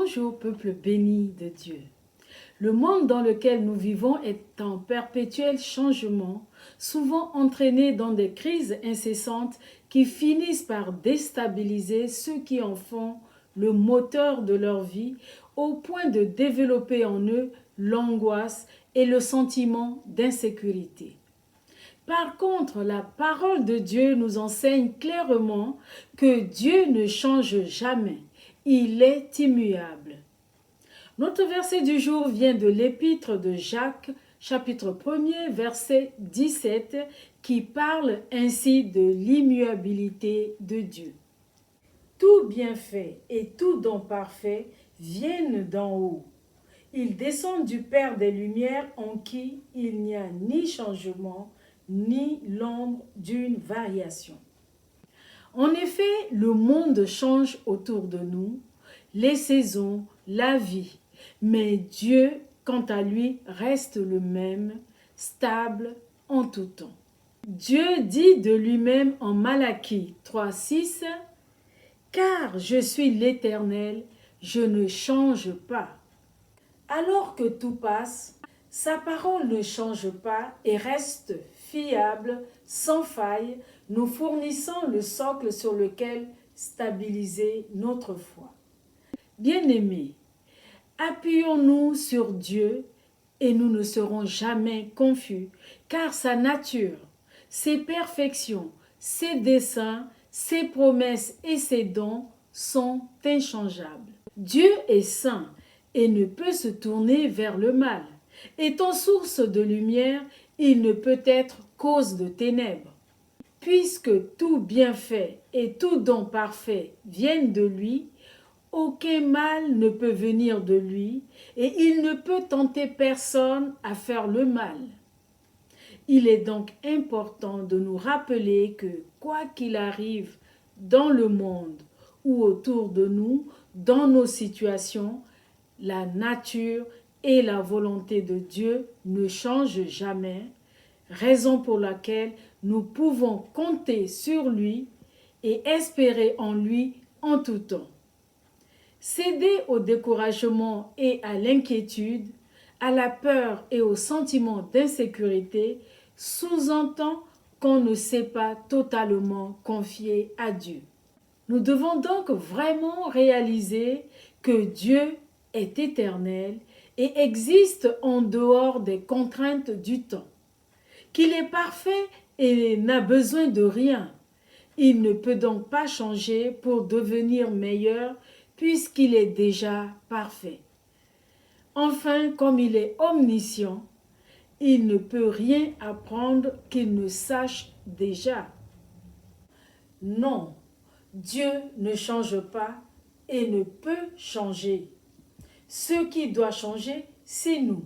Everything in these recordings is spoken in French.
Bonjour peuple béni de Dieu. Le monde dans lequel nous vivons est en perpétuel changement, souvent entraîné dans des crises incessantes qui finissent par déstabiliser ceux qui en font le moteur de leur vie, au point de développer en eux l'angoisse et le sentiment d'insécurité. Par contre, la parole de Dieu nous enseigne clairement que Dieu ne change jamais. Il est immuable. Notre verset du jour vient de l'épître de Jacques, chapitre 1er, verset 17, qui parle ainsi de l'immuabilité de Dieu. Tout bienfait et tout don parfait viennent d'en haut. Ils descendent du Père des Lumières en qui il n'y a ni changement, ni l'ombre d'une variation. En effet, le monde change autour de nous, les saisons, la vie, mais Dieu, quant à lui, reste le même, stable en tout temps. Dieu dit de lui-même en Malachie 3,6 « Car je suis l'Éternel, je ne change pas. » Alors que tout passe, sa parole ne change pas et reste fiable, sans faille, nous fournissant le socle sur lequel stabiliser notre foi. Bien-aimés, appuyons-nous sur Dieu et nous ne serons jamais confus, car sa nature, ses perfections, ses desseins, ses promesses et ses dons sont inchangeables. Dieu est saint et ne peut se tourner vers le mal. Étant source de lumière, il ne peut être cause de ténèbres. Puisque tout bienfait et tout don parfait viennent de lui, aucun mal ne peut venir de lui et il ne peut tenter personne à faire le mal. Il est donc important de nous rappeler que quoi qu'il arrive dans le monde ou autour de nous, dans nos situations, la nature et la volonté de Dieu ne changent jamais, raison pour laquelle nous pouvons compter sur lui et espérer en lui en tout temps. Céder au découragement et à l'inquiétude, à la peur et au sentiment d'insécurité sous-entend qu'on ne s'est pas totalement confié à Dieu. Nous devons donc vraiment réaliser que Dieu est éternel et existe en dehors des contraintes du temps, qu'il est parfait et n'a besoin de rien. Il ne peut donc pas changer pour devenir meilleur puisqu'il est déjà parfait. Enfin, comme il est omniscient, il ne peut rien apprendre qu'il ne sache déjà. Non, Dieu ne change pas et ne peut changer. Ce qui doit changer, c'est nous,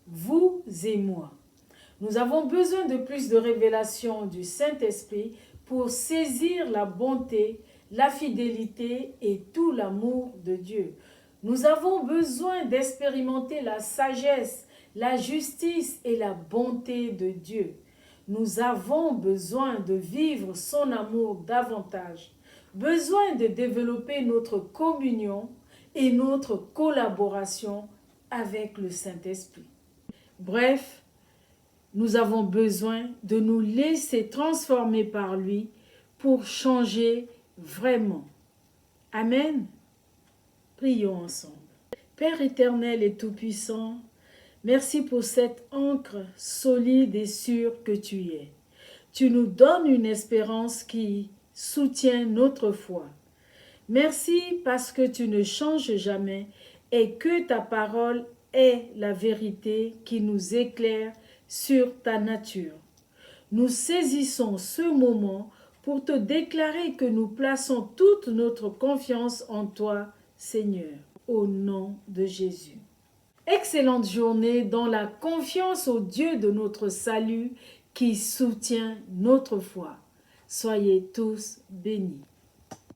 vous et moi. Nous avons besoin de plus de révélations du Saint-Esprit pour saisir la bonté, la fidélité et tout l'amour de Dieu. Nous avons besoin d'expérimenter la sagesse, la justice et la bonté de Dieu. Nous avons besoin de vivre son amour davantage, besoin de développer notre communion et notre collaboration avec le Saint-Esprit. Bref, nous avons besoin de nous laisser transformer par lui pour changer vraiment. Amen. Prions ensemble. Père éternel et tout-puissant, merci pour cette ancre solide et sûre que tu es. Tu nous donnes une espérance qui soutient notre foi. Merci parce que tu ne changes jamais et que ta parole est la vérité qui nous éclaire sur ta nature. Nous saisissons ce moment pour te déclarer que nous plaçons toute notre confiance en toi, Seigneur, au nom de Jésus. Excellente journée dans la confiance au Dieu de notre salut qui soutient notre foi. Soyez tous bénis.